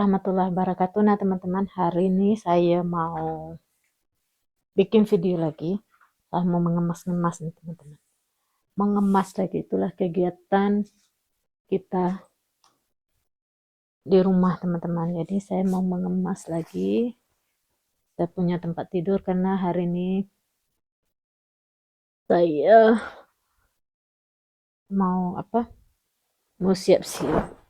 Warahmatullahi wabarakatuh. Nah teman-teman, hari ini saya mau bikin video lagi. Saya mau mengemas-ngemas nih teman-teman. Mengemas lagi, itulah kegiatan kita di rumah teman-teman. Jadi saya mau mengemas lagi. Saya punya tempat tidur karena hari ini saya mau mau siap-siap.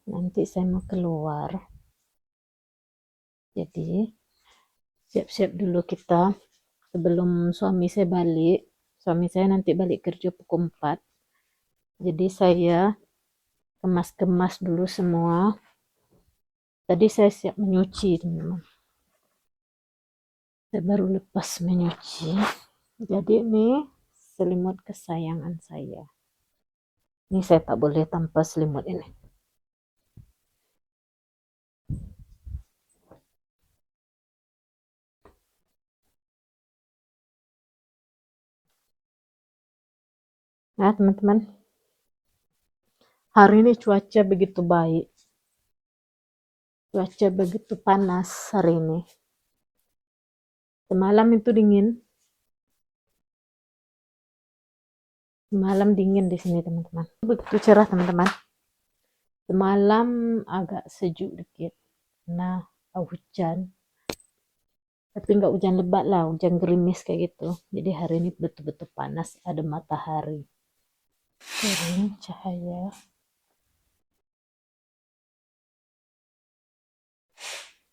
Nanti saya mau keluar. Jadi siap-siap dulu kita sebelum suami saya balik. Suami saya nanti balik kerja pukul 4. Jadi saya kemas-kemas dulu semua. Tadi saya siap menyuci teman-teman. Saya baru lepas menyuci. Jadi ini selimut kesayangan saya. Ini saya tak boleh tanpa selimut ini. Nah teman-teman, hari ini cuaca begitu baik. Cuaca begitu panas hari ini. Semalam itu dingin. Semalam dingin di sini teman-teman. Begitu cerah teman-teman. Semalam agak sejuk dikit. Nah, hujan. Tapi nggak hujan lebat lah, hujan gerimis kayak gitu. Jadi hari ini betul-betul panas, ada matahari. Kering cahaya.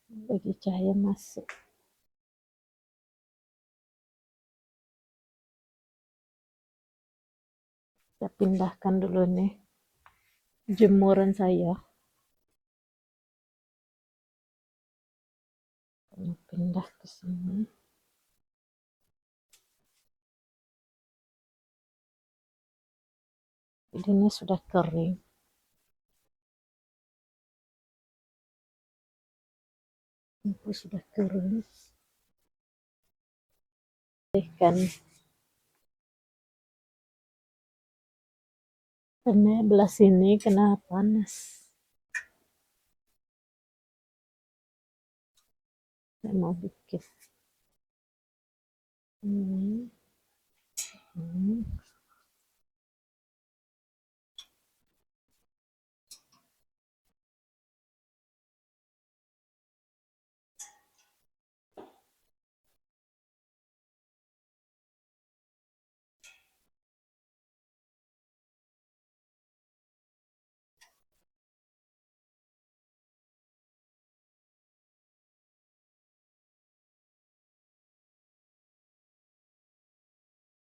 Bagi cahaya masuk. Saya pindahkan dulu nih jemuran saya. Pindah ke sini. Jadi ini sudah kering. Ini sudah kering. Ikan. Karena belah sini kena panas. Saya mau bikin. Ini.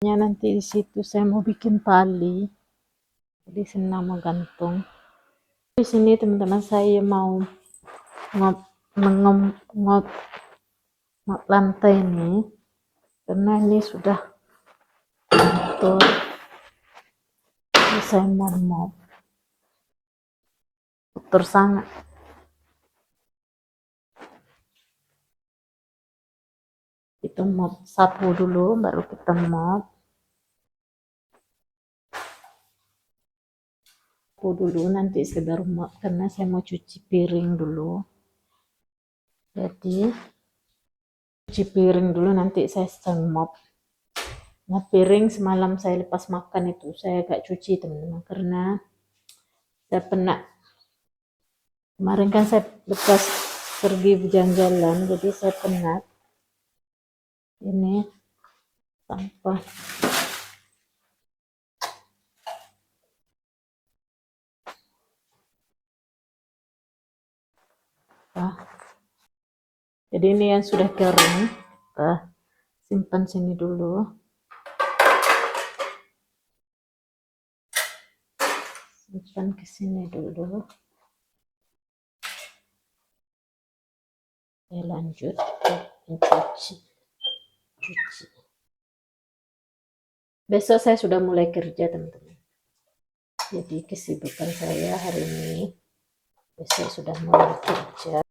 Nanti di situ saya mau bikin tali. Jadi senang mau gantung. Di sini teman-teman saya mau ngop lantai ini karena ini sudah kotor. Jadi saya mau kotor sangat. Kita mop sapu dulu baru kita mop. Dulu nanti saya baru mop karena saya mau cuci piring dulu. Jadi cuci piring dulu nanti saya mop. Nah piring semalam saya lepas makan itu saya agak cuci teman-teman karena saya penat. Kemarin kan saya bekas pergi berjalan-jalan jadi saya penat. Ini sampah. Jadi ini yang sudah kering, kita simpan sini dulu. Simpan ke sini dulu. Saya lanjut mencuci. Besok saya sudah mulai kerja teman-teman. Jadi kesibukan saya hari ini besok sudah mulai kerja.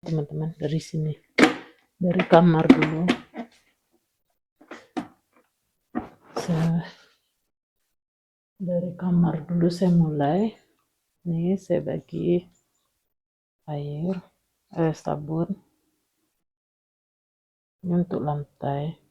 teman-teman. Dari sini, dari kamar dulu. Dari kamar dulu saya mulai. Nih saya bagi air, sabun. Ini untuk lantai.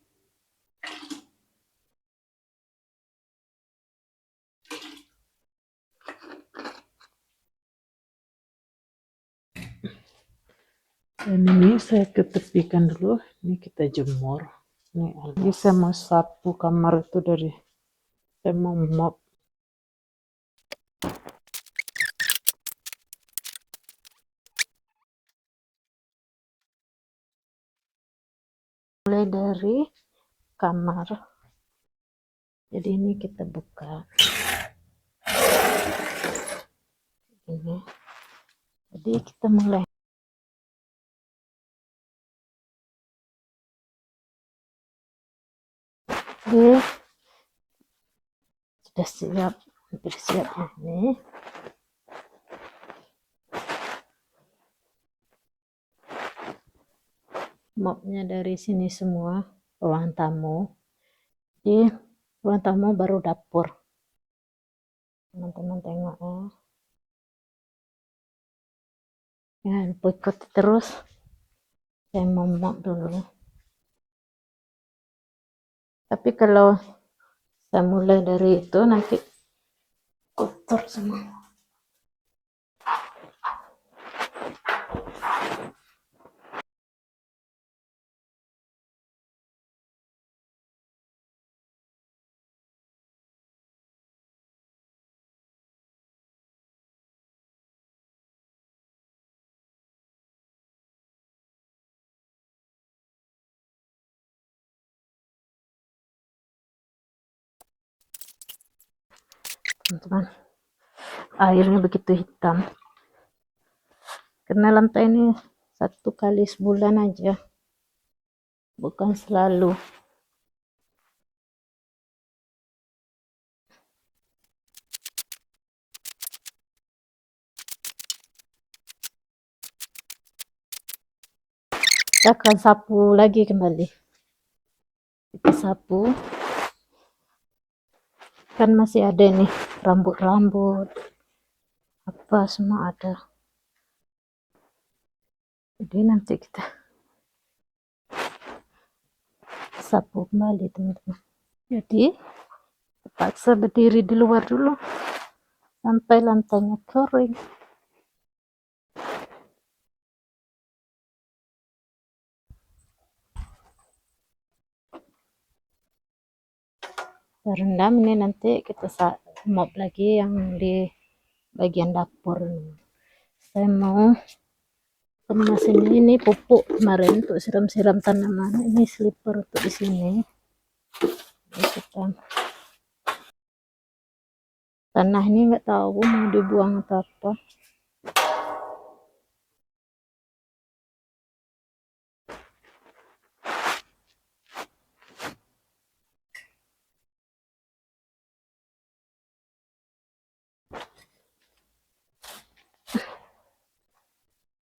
Dan ini saya ketepikan dulu. Ini kita jemur. Ini saya mau sapu kamar itu dari, saya mau mop. Mulai dari kamar. Jadi ini kita buka. Ini. Jadi kita mulai. Oke. Sudah siap, hampir siap ini. Mopnya dari sini semua, ruang tamu. Di ruang tamu baru dapur. Teman-teman tengok ya. Ya, ikut terus. Saya mau mop dulu. Tapi kalau saya mulai dari itu nanti kotor semua. Teman-teman, airnya begitu hitam karena lantai ini 1 kali sebulan aja, bukan selalu. Kita akan sapu lagi kembali. Kita sapu, kan masih ada nih rambut-rambut apa semua ada. Jadi nanti kita sapu kembali teman-teman. Jadi terpaksa berdiri di luar dulu sampai lantainya kering. Terendam, ini nanti kita mop lagi yang di bagian dapur. Saya mau kemasin ini pupuk kemarin untuk siram-siram tanaman. Ini slipper untuk di sini. Tanah ini nggak tahu mau dibuang atau apa.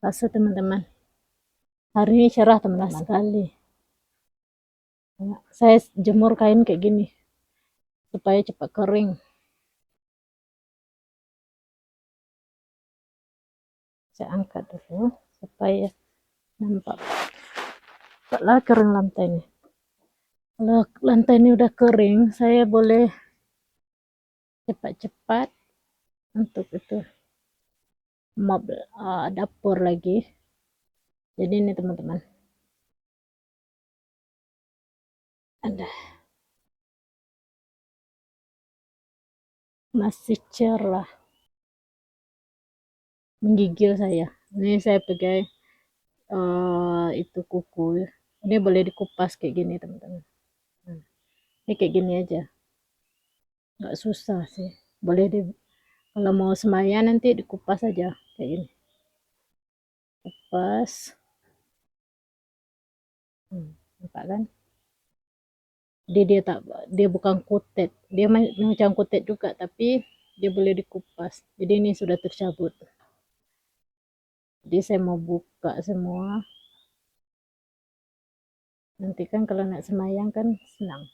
Basah teman-teman. Hari ini cerah teman-teman sekali. Saya jemur kain kayak gini supaya cepat kering. Saya angkat dulu supaya nampak. Kalau kering lantainya. Kalau lantai ini udah kering, saya boleh cepat-cepat untuk itu mop dapur lagi. Jadi ini teman-teman, ada masih cerah, menggigil saya. Ini saya pakai itu kuku. Ini boleh dikupas kayak gini teman-teman. Ini kayak gini aja, nggak susah sih. Boleh kalau mau semaya nanti dikupas aja kayak gini. Kupas. Nampak kan? Dia bukan kutet, dia macam kutet juga tapi dia boleh dikupas. Jadi ini sudah tercabut. Jadi saya mau buka semua. Nanti kan kalau nak semayang kan senang.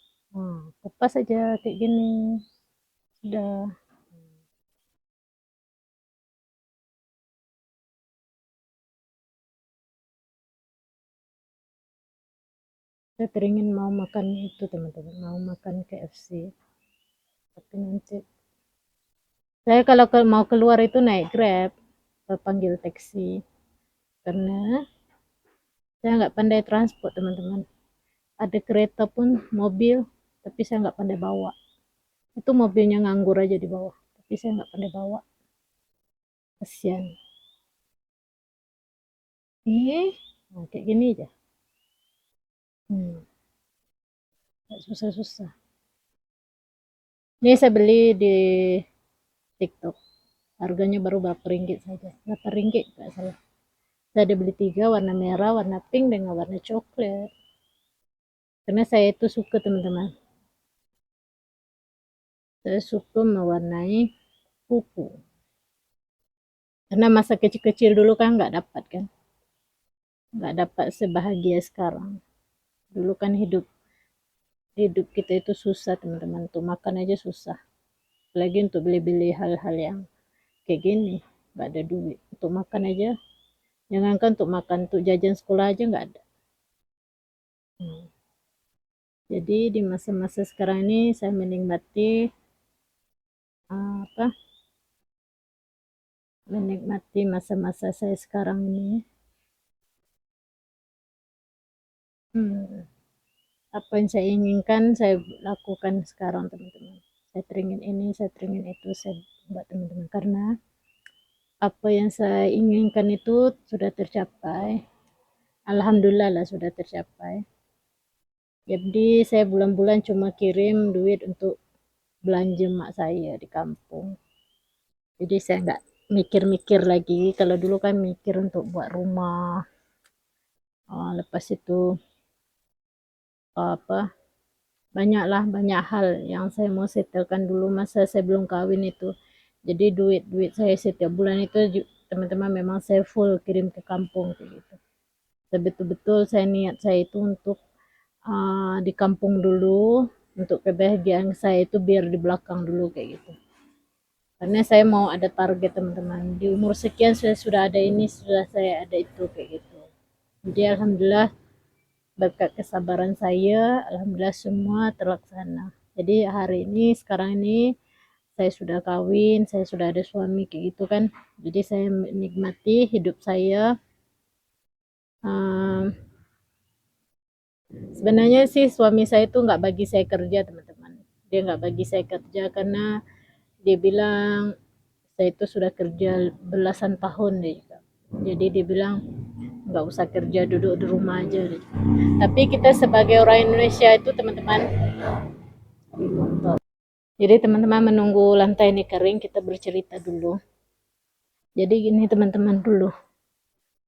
Kupas aja kayak gini. Sudah. Saya teringin mau makan itu teman-teman, mau makan KFC. Tapi nanti saya kalau mau keluar itu naik Grab atau panggil taksi. Karena saya nggak pandai transport teman-teman. Ada kereta pun mobil, tapi saya nggak pandai bawa. Itu mobilnya nganggur aja di bawah, tapi saya nggak pandai bawa. Kasian. Nah, kayak gini aja. Nggak susah-susah. Ini saya beli di TikTok. Harganya baru berapa ringgit saja. Berapa ringgit nggak salah. Saya ada beli 3, warna merah, warna pink, dengan warna coklat. Karena saya itu suka teman-teman. Saya suka mewarnai kuku. Karena masa kecil-kecil dulu kan nggak dapat kan. Nggak dapat sebahagia sekarang. Dulu kan hidup kita itu susah teman-teman. Untuk makan aja susah. Apalagi untuk beli-beli hal-hal yang kayak gini. Nggak ada duit. Untuk makan aja. Jangankan untuk makan, untuk jajan sekolah aja nggak ada. Jadi di masa-masa sekarang ini saya menikmati apa? Menikmati masa-masa saya sekarang ini. Apa yang saya inginkan saya lakukan sekarang teman-teman. Saya teringin ini, saya teringin itu, saya buat teman-teman. Karena apa yang saya inginkan itu sudah tercapai. Alhamdulillah lah sudah tercapai. Jadi saya bulan-bulan cuma kirim duit untuk belanja mak saya di kampung. Jadi saya nggak mikir-mikir lagi. Kalau dulu kan mikir untuk buat rumah. Lepas itu apa, banyak hal yang saya mau setelkan dulu masa saya belum kawin itu. Jadi duit saya setiap bulan itu teman-teman memang saya full kirim ke kampung kayak gitu. Betul-betul saya niat saya itu untuk di kampung dulu, untuk kebahagiaan saya itu biar di belakang dulu kayak gitu. Karena saya mau ada target teman-teman, di umur sekian saya sudah ada ini, sudah saya ada itu kayak gitu. Jadi alhamdulillah berkat kesabaran saya, alhamdulillah semua terlaksana. Jadi hari ini, sekarang ini saya sudah kawin, saya sudah ada suami kayak gitu kan. Jadi saya menikmati hidup saya. Um, Sebenarnya sih suami saya itu nggak bagi saya kerja teman-teman. Dia nggak bagi saya kerja karena dia bilang saya itu sudah kerja belasan tahun deh. Jadi dia bilang nggak usah kerja, duduk di rumah aja deh. Tapi kita sebagai orang Indonesia itu teman-teman, jadi teman-teman menunggu lantai ini kering, kita bercerita dulu. Jadi gini teman-teman dulu,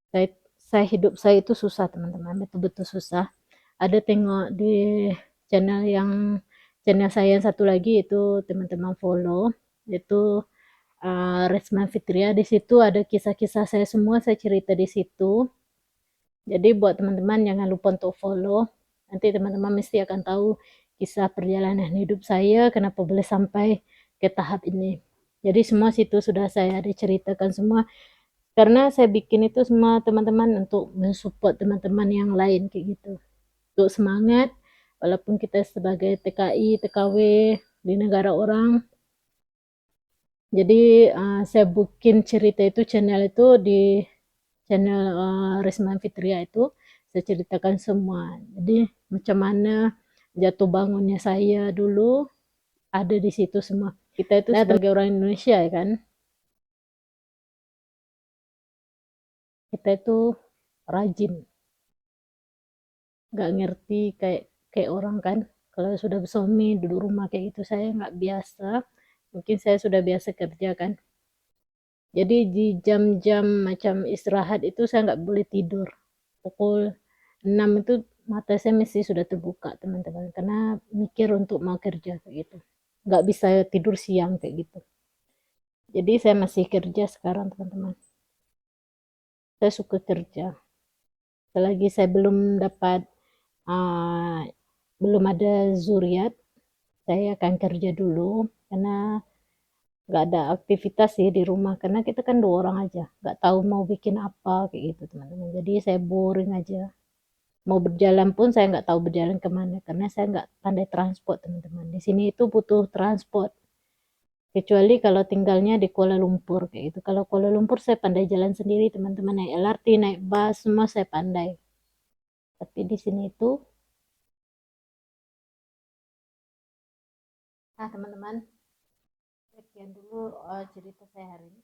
saya hidup saya itu susah teman-teman, betul-betul susah. Ada tengok di channel saya yang satu lagi itu teman-teman follow, itu Resma Fitria. Di situ ada kisah-kisah saya semua, saya cerita di situ. Jadi buat teman-teman jangan lupa untuk follow. Nanti teman-teman mesti akan tahu kisah perjalanan hidup saya kenapa boleh sampai ke tahap ini. Jadi semua situ sudah saya ada ceritakan semua. Karena saya bikin itu semua teman-teman untuk mensupport teman-teman yang lain kayak gitu. Untuk semangat walaupun kita sebagai TKI, TKW di negara orang. Jadi saya bikin cerita itu channel itu di channel Resma Fitria itu saya ceritakan semua. Jadi macam mana jatuh bangunnya saya dulu ada di situ semua. Kita itu sebagai orang Indonesia ya kan, kita itu rajin, nggak ngerti kayak kayak orang kan. Kalau sudah bersuami duduk rumah kayak gitu saya nggak biasa. Mungkin saya sudah biasa kerja kan. Jadi di jam-jam macam istirahat itu saya nggak boleh tidur. Pukul 6 itu mata saya mesti sudah terbuka teman-teman. Karena mikir untuk mau kerja kayak gitu. Nggak bisa tidur siang kayak gitu. Jadi saya masih kerja sekarang teman-teman. Saya suka kerja. Selagi saya belum dapat, belum ada zuriat, saya akan kerja dulu karena nggak ada aktivitas sih di rumah karena kita kan 2 orang aja, nggak tahu mau bikin apa kayak gitu teman-teman. Jadi saya boring aja. Mau berjalan pun saya nggak tahu berjalan kemana karena saya nggak pandai transport teman-teman. Di sini itu butuh transport. Kecuali kalau tinggalnya di Kuala Lumpur kayak gitu. Kalau Kuala Lumpur saya pandai jalan sendiri teman-teman, naik LRT, naik bus semua saya pandai. Tapi di sini itu, nah teman-teman, sekian dulu cerita saya hari ini.